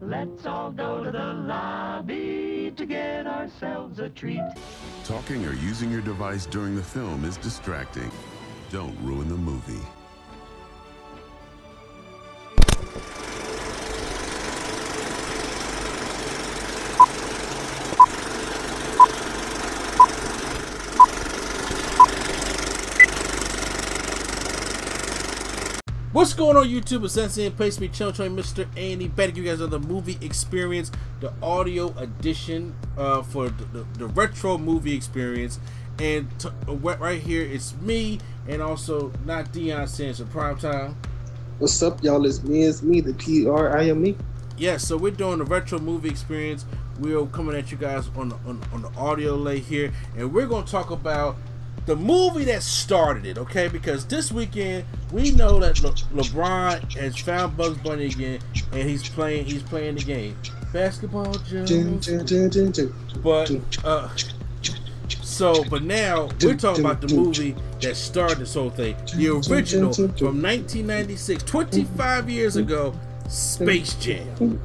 Let's all go to the lobby to get ourselves a treat. Talking or using your device during the film is distracting. Don't ruin the movie. What's going on YouTube? It's Sensei and Place Me Channel Train Mr. Andy. Better give you guys the movie experience, the audio edition for the retro movie experience. And right here it's me and also not Deion Sanders in prime time. What's up, y'all? It's me, the PRIME. Yeah, so we're doing the retro movie experience. We're coming at you guys on the audio lay here, and we're gonna talk about the movie that started it, okay? Because this weekend we know that LeBron has found Bugs Bunny again, and he's playing the game. Basketball Jones. But now we're talking about the movie that started this whole thing, the original from 1996, 25 years ago, Space Jam.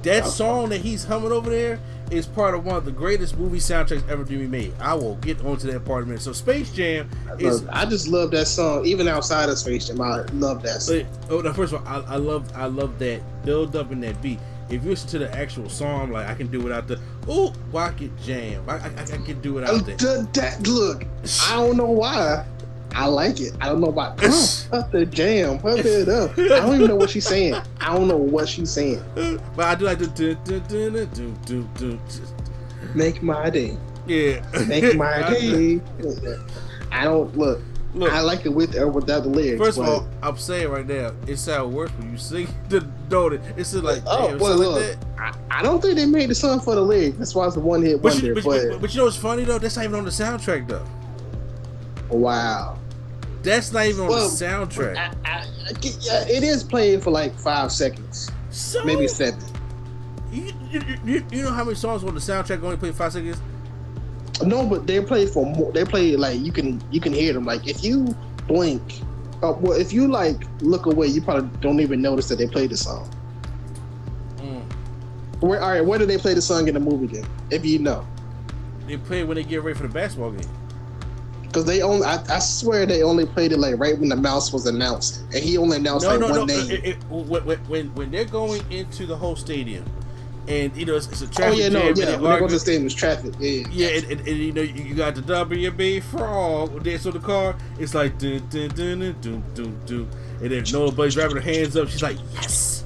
That song that he's humming over there is part of one of the greatest movie soundtracks ever to be made. I will get onto that part in a minute. So Space Jam is... I just love that song. Even outside of Space Jam, I love that song. First of all, I love that build up in that beat. If you listen to the actual song, like I can do without the Rocket Jam. I can do without that. Look, I don't know why. I like it. I don't know why. Put the jam. Put it up. I don't even know what she's saying. I don't know what she's saying. But I do like the make my day. Yeah. Make my day. I don't look. I like it with or without the lyrics. First of all, I'm saying right now, it sounds worse when you sing the note. It's like, well, look, like I don't think they made the song for the lyrics. That's why it's a one-hit wonder. But you know what's funny though? That's not even on the soundtrack though. Wow. That's not even on the soundtrack. Yeah, it is playing for like 5 seconds, so, maybe 7. You know how many songs on the soundtrack only play 5 seconds? No, but they play for more. They play like you can hear them. Like if you blink, well, if you like look away, you probably don't even notice that they play the song. Where do they play the song in the movie then? If you know, they play it when they get ready for the basketball game. Because they only, I swear they only played it like right when the mouse was announced, and he only announced one name. When they're going into the whole stadium, and you know it's a traffic jam. When they go to the stadium, it's traffic. Yeah, and you know you got the WB Frog dance on the car. It's like dun dun dun dun dun dun, and then Nola Buddy's wrapping her hands up. She's like yes,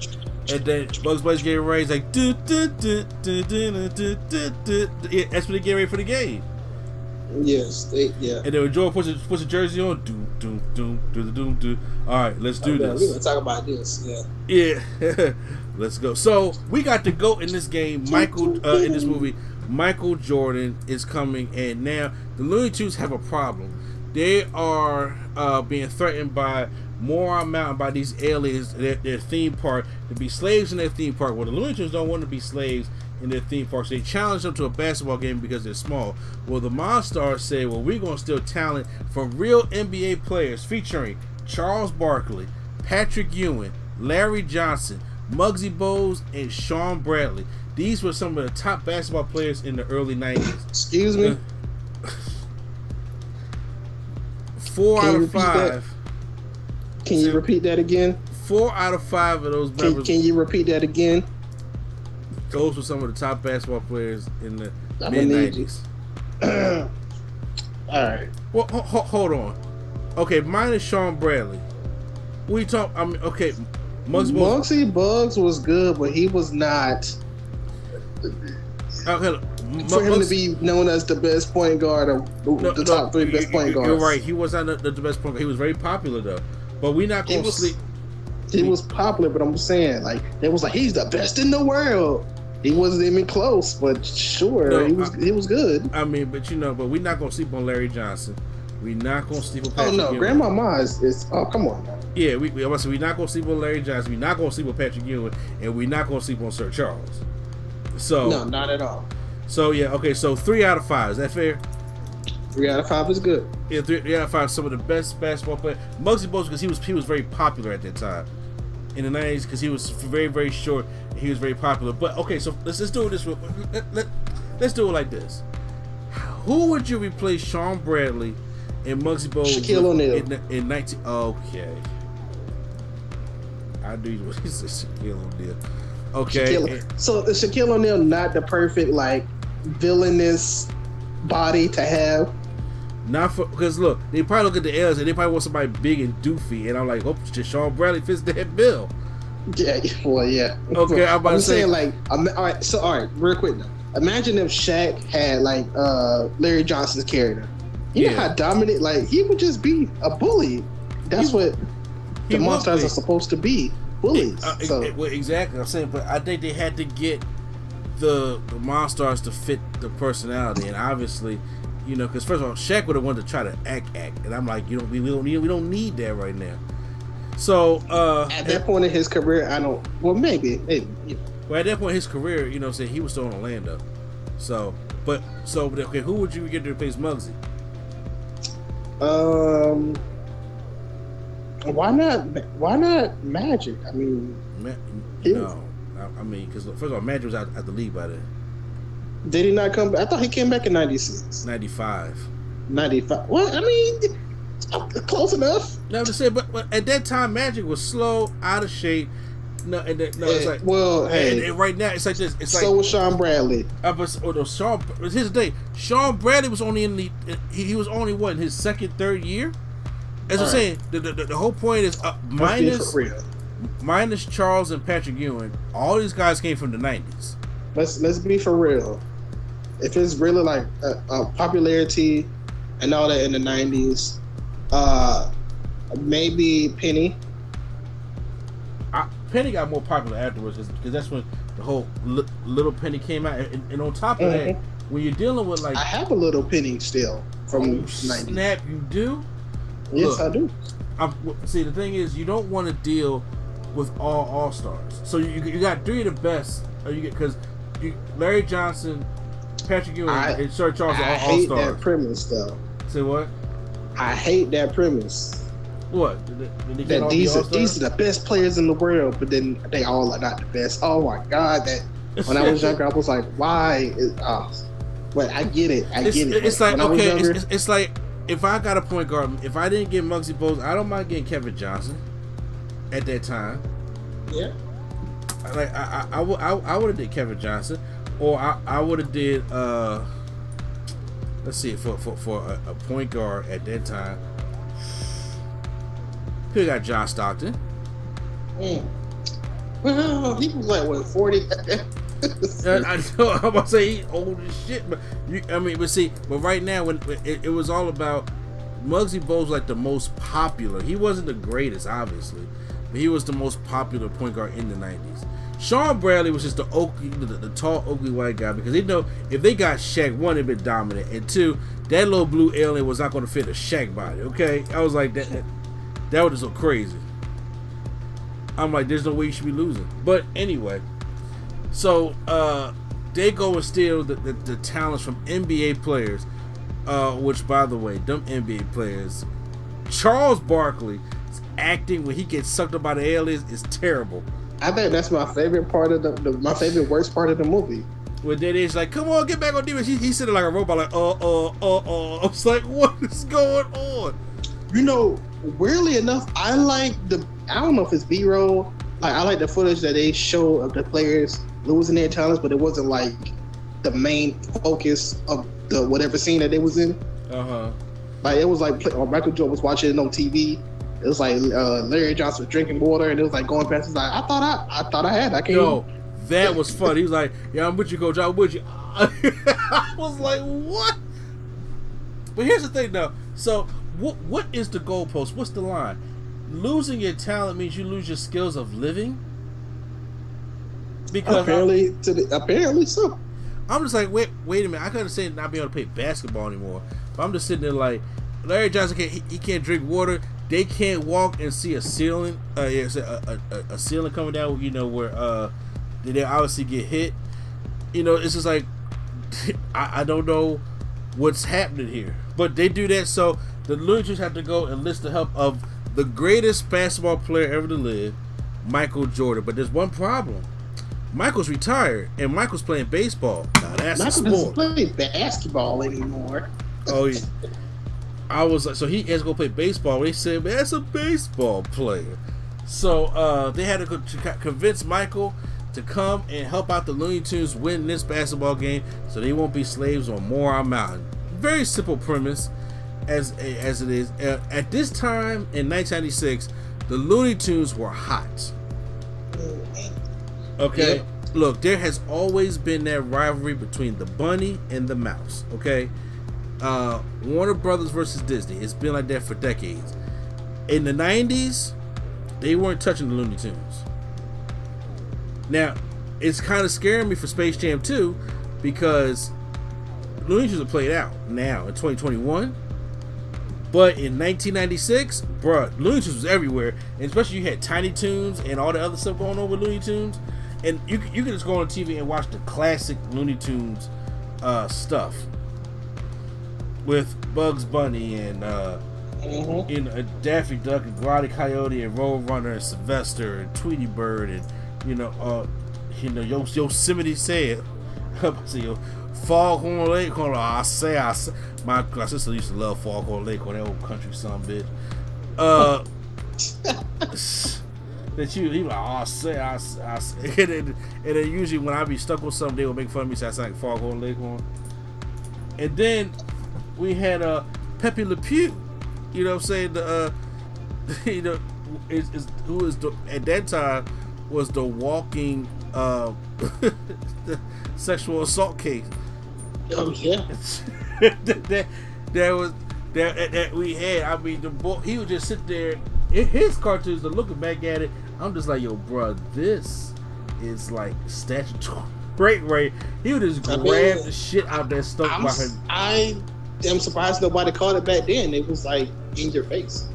and then Bugs Bunny's getting ready. It's like dun dun dun dun dun dun dun dun. Yeah, that's when they get ready for the game. Yes, yeah. And then when Joe puts a jersey on, do. All right, let's do this. We're gonna talk about this. Yeah. Yeah. Let's go. So we got to go in this game. In this movie, Michael Jordan is coming, and now the Looney Tunes have a problem. They are being threatened by Moron Mountain, by these aliens, their theme park, to be slaves in their theme park. Well, the Looney Tunes don't want to be slaves in their theme park, so they challenge them to a basketball game because they're small. Well, the Monstars say, well, we're going to steal talent from real NBA players, featuring Charles Barkley, Patrick Ewing, Larry Johnson, Muggsy Bogues, and Sean Bradley. These were some of the top basketball players in the early 90s. Excuse me? 4 out of 5. Can you repeat that again? 4 out of 5 of those members. Can you repeat that again? Those were some of the top basketball players in the mid-90s. Alright. Well, hold on. Okay, mine is Sean Bradley. We talk. I mean, okay, Muggsy Bogues was good, but he was not. Okay, for him to be known as the best point guard of the top 3 best point guards. You're right. He was not the best point guard. He was very popular though. But we're not going to sleep. He was popular, but I'm saying like it was like he's the best in the world. He wasn't even close, but sure, no, he was good. I mean, but you know, but we're not gonna sleep on Larry Johnson. We're not gonna sleep on Patrick Ewing. Grandmama is oh come on now. Yeah, we're not gonna sleep on Larry Johnson. We're not gonna sleep on Patrick Ewing, and we're not gonna sleep on Sir Charles. So no, not at all. So yeah, okay. So 3 out of 5. Is that fair? 3 out of 5 is good. Yeah, 3 out of 5. Some of the best basketball players. Muggsy Bogues, because he was very popular at that time in the 90s, because he was very, very short. And he was very popular. But okay, so let's do it this way. Let's do it like this. Who would you replace Sean Bradley and Muggsy Bogues Shaquille O'Neal in 19? Okay, I knew you was Shaquille O'Neal. Okay, so is Shaquille O'Neal not the perfect like villainous body to have? Not for, because look, they probably look at the L's and they probably want somebody big and doofy, and I'm like, oh, Sean Bradley fits that bill. Yeah, well, yeah. Okay, I'm about to say, saying like, all right, real quick though. Imagine if Shaq had like Larry Johnson's character. You know how dominant, like he would just be a bully. That's what the monsters are supposed to be, bullies. Well, exactly. I'm saying, but I think they had to get the monsters to fit the personality, and obviously, you know, because first of all, Shaq would have wanted to try to act, and I'm like, we don't need that right now. So at that point in his career, maybe. Well, at that point in his career, you know, say he was still in Orlando. So okay, who would you get to replace Muggsy? Why not Magic? I mean, because first of all, Magic was out the league by then. Did he not come back? I thought he came back in 96. 95. 95. Well, I mean, close enough. No, I'm just saying, but at that time, Magic was slow, out of shape. It's like, well, hey, and right now it's like this. It's so like, was Sean Bradley. Here's the thing. Sean Bradley was only he was only in his second, third year. As I'm saying, the whole point is minus Charles and Patrick Ewing. All these guys came from the 90s. Let's be for real. If it's really like popularity and all that in the 90s, maybe Penny. Penny got more popular afterwards because that's when the whole Little Penny came out, and on top of that, when you're dealing with like, I have a Little Penny still from 90s. Snap, you do? Yes, I do. See, the thing is, you don't want to deal with all stars. So you got 3 of the best. Because Larry Johnson, Patrick Ewing, and Sir Charles are all stars. I hate that premise, though. Say what? I hate that premise. What? That these are the best players in the world, but then they all are not the best. Oh my God! That when I was younger, I was like, why? But I get it. It's like, okay, it's like if I got a point guard, if I didn't get Muggsy Bogues, I don't mind getting Kevin Johnson at that time. Yeah. Like I would have did Kevin Johnson, or I would have did let's see, for a point guard at that time. He got John Stockton. Well, he was like what, 40? I know. I'm about to say he's old as shit, but but right now when it was all about Muggsy Bogues, like the most popular. He wasn't the greatest, obviously, but he was the most popular point guard in the 90s. Sean Bradley was just the tall, ugly white guy, because they know if they got Shaq, one, they'd been dominant, and two, that little blue alien was not going to fit a Shaq body. Okay, I was like that was just so crazy. I'm like, there's no way you should be losing. But anyway, so they go and steal the talents from NBA players, which, by the way, them NBA players, Charles Barkley acting when he gets sucked up by the aliens is terrible. I think that's my favorite part of my favorite worst part of the movie. When Dede's like, "Come on, get back on defense," he's sitting like a robot, like, I was like, what is going on? You know, weirdly enough, I don't know if it's B-roll. I like the footage that they show of the players losing their talents, but it wasn't like the main focus of the whatever scene that they was in. Like it was like Michael Jordan was watching it on TV. It was like Larry Johnson was drinking water, and it was like going past. He's like, I thought I had. I can't. Yo, that was fun. He was like, "Yeah, I'm with you, Coach. I'm with you." I was like, "What?" But here's the thing, though. So, what is the goalpost? What's the line? Losing your talent means you lose your skills of living. Because apparently so. I'm just like, wait a minute. I couldn't say not being able to play basketball anymore. But I'm just sitting there like, Larry Johnson can't drink water. They can't walk and see a ceiling. A ceiling coming down. You know where they obviously get hit. You know, it's just like I don't know what's happening here. But they do that so the Looney Tunes have to go enlist the help of the greatest basketball player ever to live, Michael Jordan. But there's one problem. Michael's retired, and Michael's playing baseball. Now that's a sport. Michael doesn't play basketball anymore. Oh yeah. I was like, so he has to go play baseball. They said, man, that's a baseball player. So they had to convince Michael to come and help out the Looney Tunes win this basketball game, so they won't be slaves on Moron Mountain. Very simple premise, as it is. At this time in 1996, the Looney Tunes were hot. Okay, yep. Look, there has always been that rivalry between the bunny and the mouse. Okay, Warner Brothers versus Disney. It's been like that for decades. In the 90s, they weren't touching the Looney Tunes. Now, it's kind of scaring me for Space Jam 2 because Looney Tunes are played out now in 2021. But in 1996, bruh, Looney Tunes was everywhere. And especially you had Tiny Toons and all the other stuff going on with Looney Tunes. And you can just go on TV and watch the classic Looney Tunes stuff. With Bugs Bunny and Daffy Duck and Roddy Coyote and Roadrunner and Sylvester and Tweety Bird and Yosemite said, Foghorn Leghorn. I say, my sister used to love Foghorn Leghorn, that old country son bitch. That he was like, I say, and then usually when I be stuck with something, they would make fun of me, so I sound like Foghorn Leghorn. And then we had Pepe Le Pew, you know what I'm saying? Who is at that time was the walking the sexual assault case. Oh yeah. that we had. I mean, the boy, he would just sit there. His cartoons, looking back at it, I'm just like, yo, bro, this is like statutory right. He would just grab the shit out that stuff by her. I am surprised nobody called it back then. It was like in your face.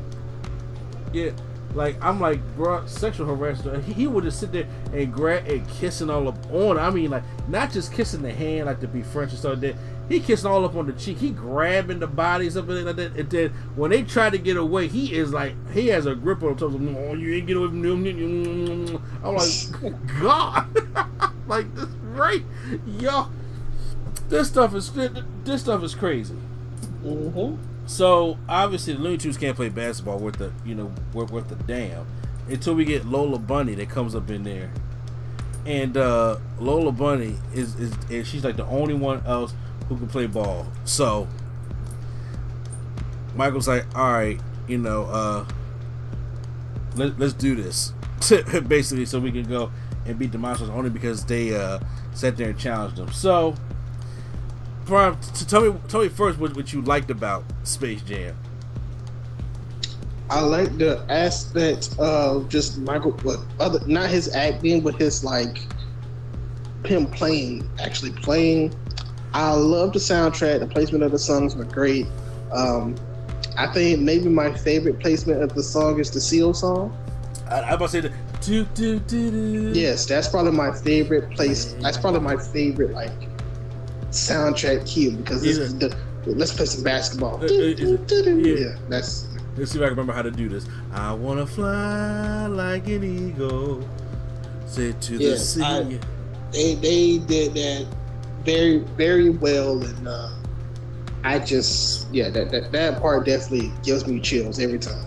Yeah. Like, I'm like, bro, sexual harassment. He would just sit there and grab and kissing all up on. I mean, like, not just kissing the hand, like to be French or something. That he kissing all up on the cheek. He grabbing the bodies up and like that. And then when they try to get away, he is like, he has a grip on them. Oh, you ain't get away from them. I'm like, God, like this, right? Yo, this stuff is crazy. Mm-hmm. So obviously the Looney Tunes can't play basketball worth the worth the damn until we get Lola Bunny that comes up in there, and Lola Bunny is she's like the only one else who can play ball. So Michael's like, all right, let's do this basically, so we can go and beat the monsters only because they sat there and challenged them. So. Tell me first what you liked about Space Jam. I like the aspect of just Michael, not his acting, but his like him actually playing. I love the soundtrack. The placement of the songs were great. I think maybe my favorite placement of the song is the Seal song. I'm about to say the Yes, that's probably my favorite place. That's probably my favorite like soundtrack cue because this is let's play some basketball. Yeah, that's. Let's see if I can remember how to do this. I wanna fly like an eagle. Say to the sea. They did that very, very well, and I just that part definitely gives me chills every time.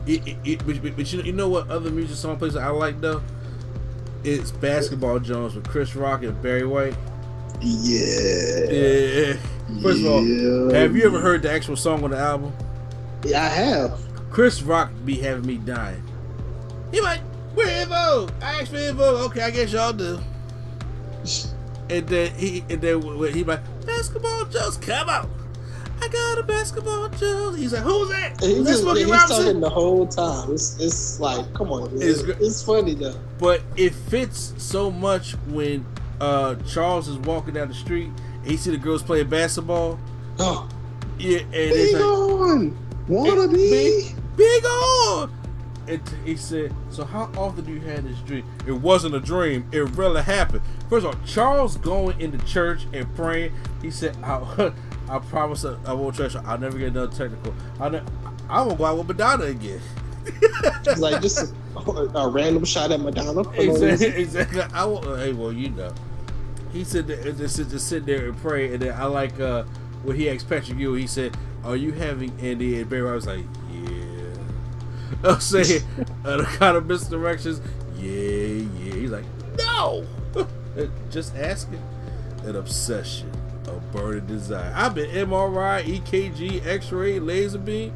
But you know what other music song plays I like though? It's Basketball Jones with Chris Rock and Barry White. Yeah. First of all, have you ever heard the actual song on the album? Yeah, I have. Chris Rock be having me dying. He like, where info? I asked for info. Okay, I guess y'all do. And then he like, Basketball Jones, come out. I got a Basketball Jones. He's like, who's that? He's talking the whole time. It's like, come on, man. It's funny though. But it fits so much when Charles is walking down the street and he see the girls playing basketball. Oh, yeah, and big it's like, on, wanna be big on. And he said, so how often do you have this dream? It wasn't a dream. It really happened. First of all, Charles going into church and praying. He said, I promise I won't trash her. I'll never get another technical. I won't go out with Madonna again. It's like just a random shot at Madonna. Exactly. I won't. Hey, well, you know, he said that just sit there and pray, and then I like when he asked Patrick Ewing, he said, "Are you having Andy?" And Barry White was like, "Yeah." I'm saying the kind of misdirections. Yeah. He's like, "No." Just asking. An obsession, a burning desire. I've been MRI, EKG, X-ray, laser beam.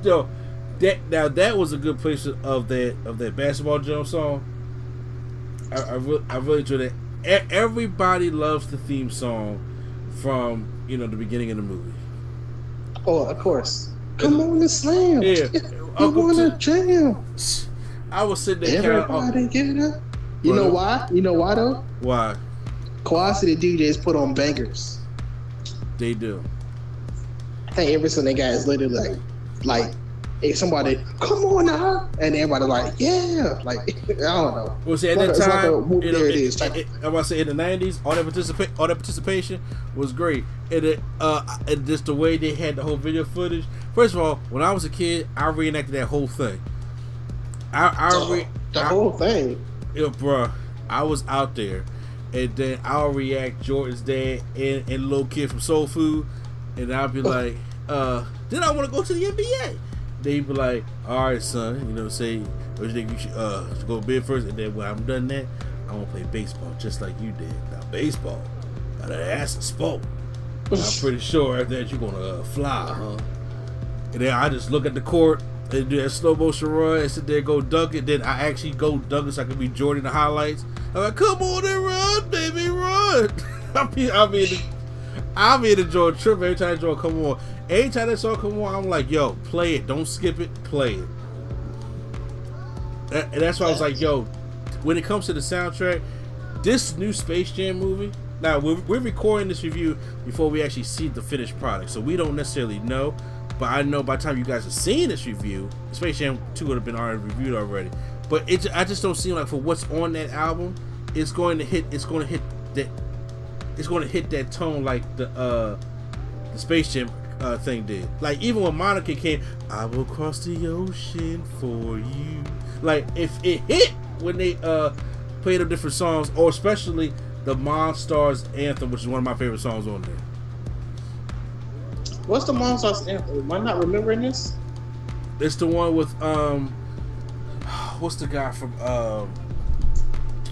That was a good place of that basketball jump song. I really enjoyed it. Everybody loves the theme song from the beginning of the movie. Oh, of course. Come on and slam. Yeah. You wanna jam? I was sitting there. Everybody get up. You know why? You know why though? Why? Quad City DJs put on bangers. They do. I think every single guy is literally like, hey, somebody, come on now, and everybody like, yeah, like I don't know. Well, see, at that time, like there it is. I'm about to say in the '90s, all that participation was great, and just the way they had the whole video footage. First of all, when I was a kid, I reenacted that whole thing. The whole thing. Yeah, bruh, I was out there, and then I'll react Jordan's dad and little kid from Soul Food, and I'll be like, then I want to go to the NBA. They'd be like, all right, son, say, what you think you should go to bed first, and then when I'm done that, I want to play baseball just like you did. Now, baseball, got an ass and spoke. I'm pretty sure after that you're gonna fly, huh? And then I just look at the court and do that slow motion run and sit there and go dunk it. Then I actually go dunk it so I can be Jordan in the highlights. I'm like, come on and run, baby, run. I'll be in the Jordan trip every time Jordan come on. Anytime that song come on, I'm like, yo, play it. Don't skip it. Play it. And that's why I was like, yo, when it comes to the soundtrack, this new Space Jam movie, now we're recording this review before we actually see the finished product, so we don't necessarily know. But I know by the time you guys are seeing this review, Space Jam 2 would have been already reviewed already. But I just don't see like for what's on that album, it's going to hit that tone like the Space Jam thing did. Like even when Monica came, I will cross the ocean for you. Like if it hit when they played them different songs, or especially the Monstars anthem, which is one of my favorite songs on there. What's the Monstars anthem? Am I not remembering this? It's the one with what's the guy from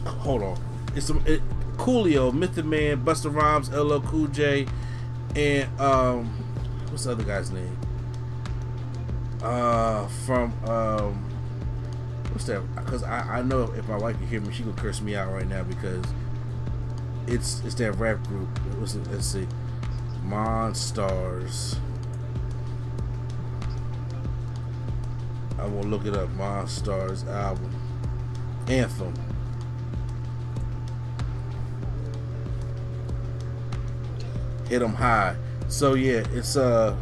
hold on. It's Coolio, Method Man, Busta Rhymes, LL Cool J, and what's the other guy's name? From what's that? Because I know if my wife can hear me, she gonna curse me out right now because it's that rap group. Let's see, Monstars. I will look it up. Monstars album anthem. Hit 'em high. So yeah, it's oh,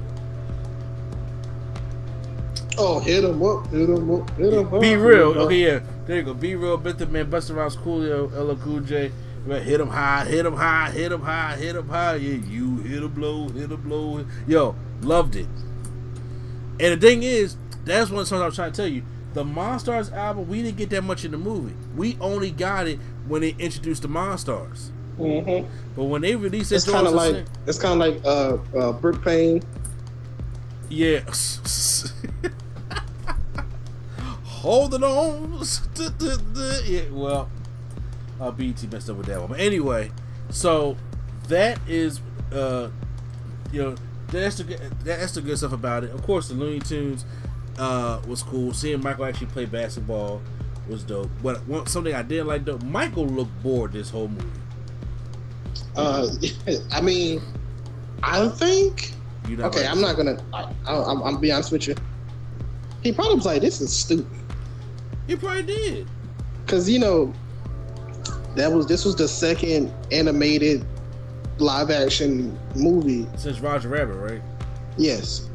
hit 'em up, hit 'em up, hit 'em up. Be Real. Okay, yeah, there you go. Be Real, Method Man, Busta Rhymes, Coolio, LL Cool J. Hit 'em high, hit 'em high, hit 'em high, hit 'em high. Yeah, you hit a blow, hit a blow. Yo, loved it. And the thing is, that's one of the songs I was trying to tell you. The Monstars album, we didn't get that much in the movie. We only got it when they introduced the Monstars. Mm-hmm. But when they released it, it's kind of like Brick Payne. Yeah. Holding on. Yeah, well, BT messed up with that one. But anyway, so that is that's the good stuff about it. Of course, the Looney Tunes was cool. Seeing Michael actually play basketball was dope. But something I didn't like though, Michael looked bored this whole movie. I mean, I think. Okay, I'm not gonna. I'm be honest with you. He probably was like, "This is stupid." He probably did. Cause this was the second animated live action movie since Roger Rabbit, right? Yes.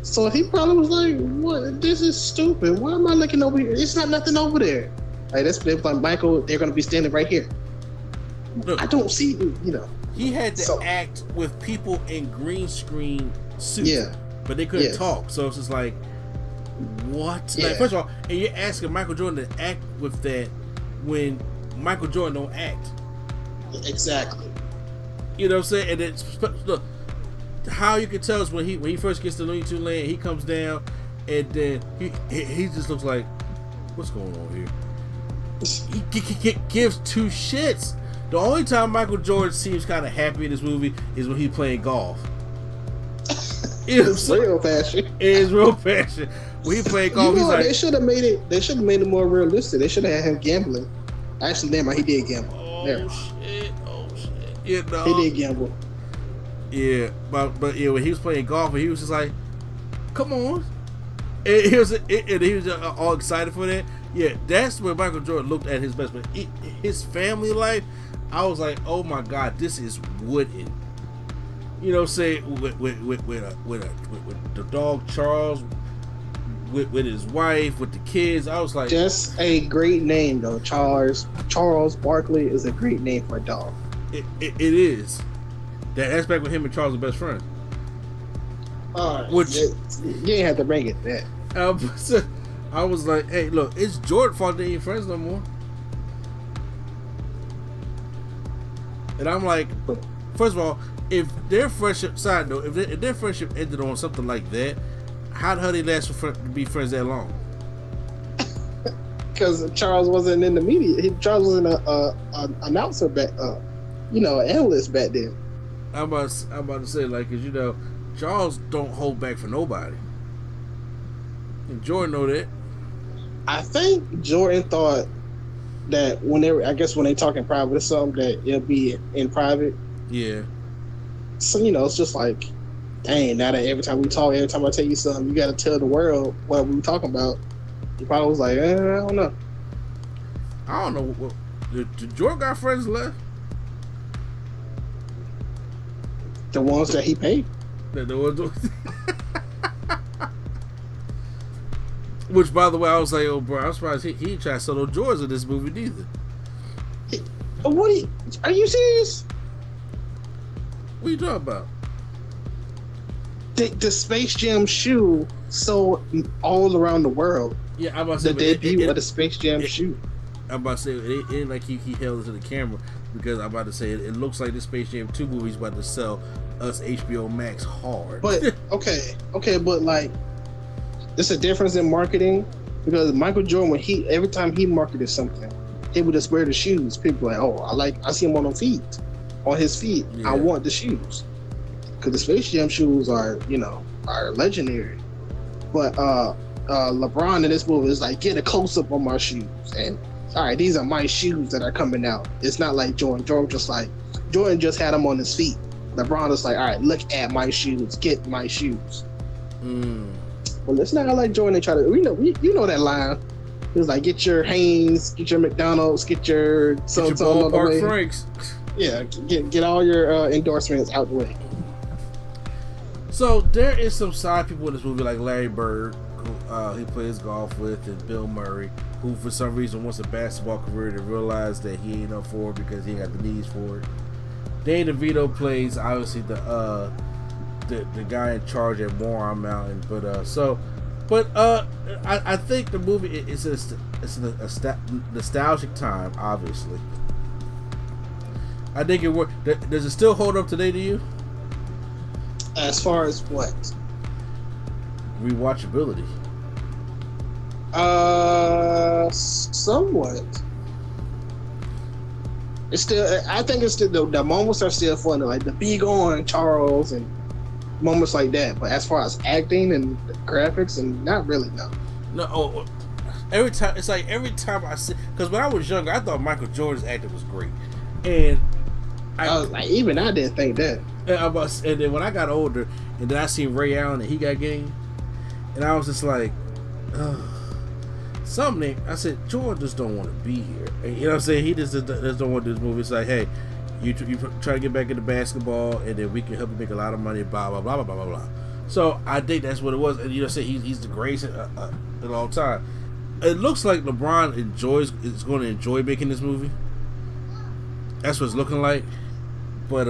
So he probably was like, "What? This is stupid. Why am I looking over here? It's not nothing over there." Like that's like Michael. They're gonna be standing right here. Look, I don't see, He had to act with people in green screen suits, but they couldn't talk. So it's just like, what? Yeah. Like, first of all, and you're asking Michael Jordan to act with that when Michael Jordan don't act. Exactly. You know what I'm saying? And it's look, how you can tell is when he first gets to Looney Tunes Land, he comes down, and then he just looks like, what's going on here? He gives two shits. The only time Michael Jordan seems kind of happy in this movie is when he's playing golf. It's real passion. It is real passion. When he played golf, he's like, they should have made it. They should have made it more realistic. They should have had him gambling. Actually, damn, he did gamble. Oh shit! You know, he did gamble. Yeah, but yeah, when he was playing golf, he was just like, "Come on!" And he was all excited for that. Yeah, that's where Michael Jordan looked at his best. But his family life, I was like, "Oh my god, this is wooden." You know, say with the dog Charles, with his wife, with the kids. I was like, just a great name though. Charles Barkley is a great name for a dog. It is. That aspect with him and Charles are best friends. Which you ain't have to bring it that. I was like, hey, look, it's Jordan's fault they ain't friends no more. And I'm like, first of all, if their friendship, side note, if their friendship ended on something like that, how the hell they last to be friends that long? Because Charles wasn't in the media. Charles wasn't an announcer back, an analyst back then. I'm about to say, like, cause you know, Charles don't hold back for nobody. And Jordan know that. I think Jordan thought that when they talk in private or something, that it'll be in private. Yeah. So, it's just like, dang, now that every time we talk, every time I tell you something, you got to tell the world what we were talking about. He probably was like, I don't know. I don't know. Did Jordan got friends left? The ones that he paid. Which, by the way, I was like, oh, bro, I'm surprised he ain't trying to sell no Jordans in this movie neither. Are you serious? What are you talking about? The Space Jam shoe sold all around the world. Yeah, I'm about to say the debut of the Space Jam shoe. I'm about to say it ain't like he held it to the camera, because I'm about to say it looks like the Space Jam 2 movie's about to sell us HBO Max hard. But okay, but like, there's a difference in marketing, because Michael Jordan, every time he marketed something, he would just wear the shoes. People were like, I see him on his feet. Yeah. I want the shoes, because the Space Jam shoes are legendary. But LeBron in this movie is like, get a close up on my shoes, and all right, these are my shoes that are coming out. It's not like Jordan. Jordan just had them on his feet. LeBron is like, all right, look at my shoes, get my shoes. Well, it's not like Jordan try to. You know that line. It was like, get your Hanes, get your McDonald's, get your ballpark Franks. Yeah, get all your endorsements out the way. So there is some side people in this movie, like Larry Bird, who he plays golf with, and Bill Murray, who for some reason wants a basketball career to realize that he ain't up for it because he ain't got the knees for it. Danny DeVito plays obviously the guy in charge at Moron Mountain, I think the movie it's a nostalgic time. Obviously, I think it worked. Does it still hold up today to you? As far as what? Rewatchability. Somewhat. It's still. I think it's still the moments are still funny, like the big on Charles and moments like that. But as far as acting and graphics, and not really, no. No. Every time I see, because when I was younger, I thought Michael Jordan's acting was great, and I was like, even I didn't think that. And then when I got older, and then I seen Ray Allen and he got game, and I was just like, something. I said, Jordan just don't want to be here. And, you know what I'm saying? He just don't want to do this movie. It's like, hey, you try to get back into basketball, and then we can help you make a lot of money. Blah blah blah blah blah blah. So I think that's what it was. And say he's the greatest in all time. It looks like LeBron is going to enjoy making this movie. That's what it's looking like. But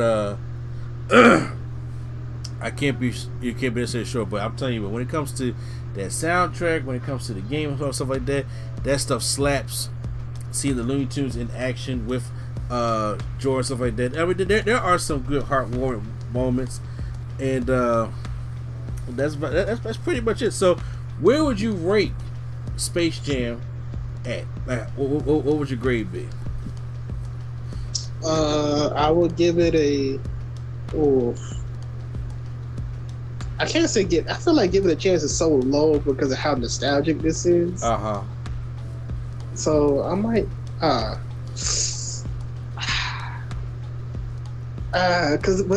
I can't be, you can't be necessarily sure. But I'm telling you, when it comes to that soundtrack, when it comes to the game and stuff like that, that stuff slaps. Seeing the Looney Tunes in action with Jordan, stuff like that. I mean, there are some good heartwarming moments, and that's pretty much it. So, where would you rate Space Jam at? Like, what would your grade be? I would give it a. Oh, I can't say I feel like giving it a chance is so low because of how nostalgic this is. So I might. But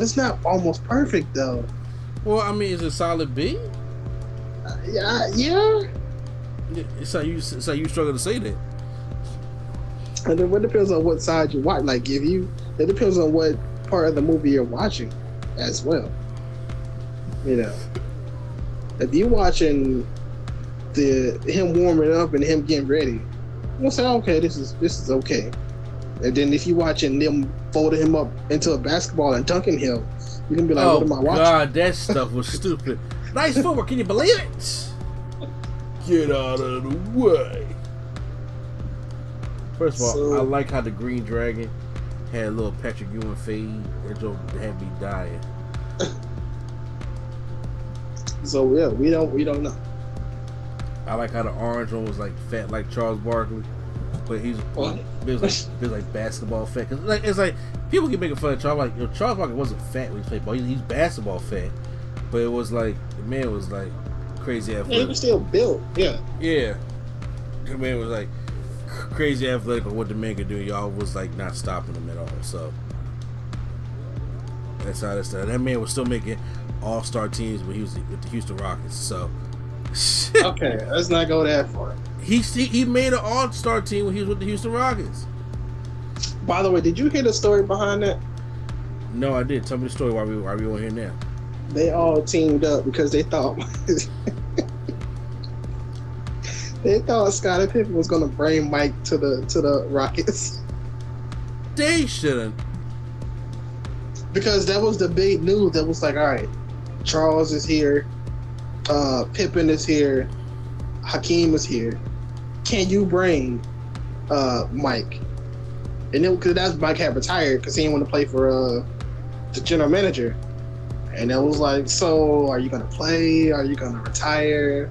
it's not almost perfect though. Well, I mean, is it solid B? Yeah. It's like you struggle to say that. And then it depends on what side you watch. Like it depends on what part of the movie you're watching, as well. You know, if you're watching him warming up and him getting ready, you'll say, okay, this is okay. And then if you're watching them folding him up into a basketball and dunking him, you're gonna be like, what am I watching? God, that stuff was stupid. Nice footwork, can you believe it? Get out of the way. First of all, I like how the Green Dragon had a little Patrick Ewing fade. That joke had me dying. So yeah, we don't know. I like how the orange one was like fat like Charles Barkley, but it was like basketball fat. Cause it's like people keep making fun of Charles. Like, Charles Barkley wasn't fat when he played ball. He's basketball fat, but it was like the man was like crazy athletic. Yeah, he was still built. Yeah. Yeah. The man was like crazy athletic, but what the man could do, y'all was like not stopping him at all. So that's how that started. That man was still making all-star teams when he was with the Houston Rockets. So okay, let's not go that far. He made an all-star team when he was with the Houston Rockets. By the way, did you hear the story behind that? No, I did. Tell me the story. Why we on here now? They all teamed up because they thought Scottie Pippen was going to bring Mike to the Rockets. They shouldn't. Because that was the big news. That was like, all right, Charles is here, Pippen is here, Hakeem is here. Can you bring Mike? And then because that's Mike had retired because he didn't want to play for the general manager. And it was like, so are you gonna play? Are you gonna retire?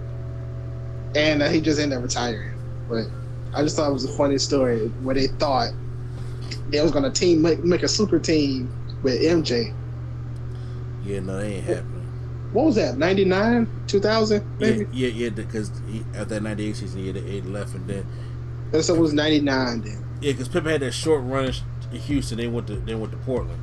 And he just ended up retiring. But I just thought it was a funny story where they thought they was gonna make a super team with MJ. Yeah, no, they ain't happening. What was that? 99, 2000, maybe? Yeah. Because after that 98 season, he left, and then. And so it was 99 then. Yeah, because Pippen had that short run in Houston. They went to Portland.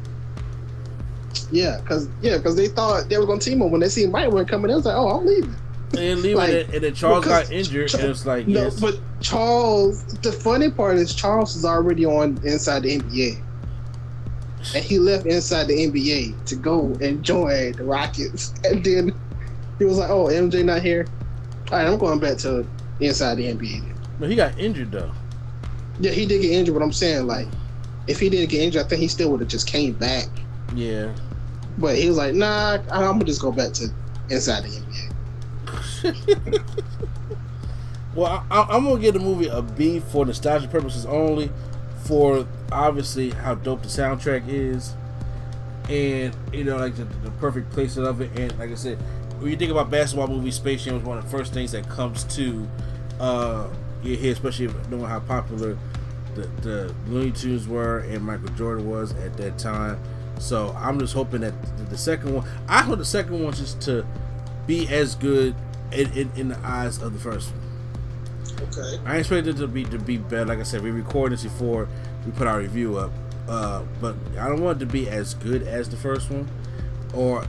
Yeah, because they thought they were going to team up. When they see Mike were coming, they was like, "Oh, I'm leaving." And leaving, like, and then Charles got injured, and it's like, no, yes. But Charles, the funny part is Charles is already on inside the NBA, and he left inside the NBA to go and join the Rockets. And then he was like, "Oh, MJ not here. All right, I'm going back to inside the NBA." Then. No, he got injured though. Yeah, he did get injured. But I'm saying, like, if he didn't get injured, I think he still would have just came back. Yeah. But he was like, "Nah, I'm gonna just go back to inside the NBA." Well, I'm gonna give the movie a B for nostalgia purposes only, for obviously how dope the soundtrack is, and like the perfect placement of it. And like I said, when you think about basketball movies, Space Jam was one of the first things that comes to your head, especially knowing how popular the Looney Tunes were and Michael Jordan was at that time. So I'm just hoping that the second one, I hope the second one just to be as good in the eyes of the first one. Okay. I expect it to be better. Like I said, we recorded this before we put our review up, but I don't want it to be as good as the first one, or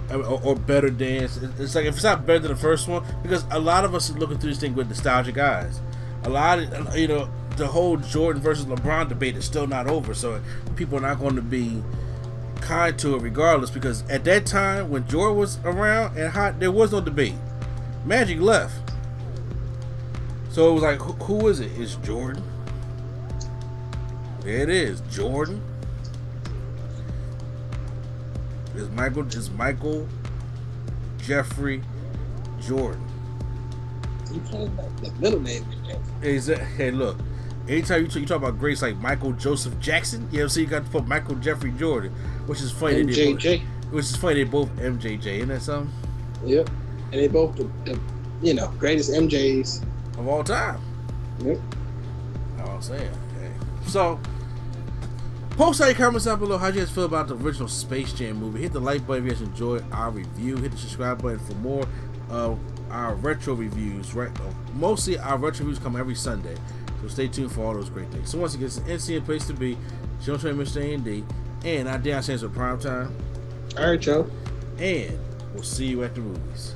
better than. It's like if it's not better than the first one, because a lot of us are looking through this thing with nostalgic eyes. A lot of the whole Jordan versus LeBron debate is still not over, so people are not going to be kind to it regardless, because at that time when Jordan was around and hot, there was no debate. Magic left, so it was like, who is it? It's Jordan. There it is, Jordan. It's Michael Jeffrey Jordan. You playing the middle name? Hey, look. Anytime you talk about greats like Michael Joseph Jackson, you know, so you got to put Michael Jeffrey Jordan, which is funny. MJJ. Which is funny. They both MJJ, isn't that something? Yep. And they both the greatest MJs of all time. Yep. That's all I'm saying. Okay. So, post all your comments down below how you guys feel about the original Space Jam movie. Hit the like button if you guys enjoyed our review. Hit the subscribe button for more of our retro reviews. Right, mostly our retro reviews come every Sunday. So stay tuned for all those great things. So once again, it's an instant place to be. Show train Mr. A&D. And our down stands for prime time. All right, Joe. And we'll see you at the movies.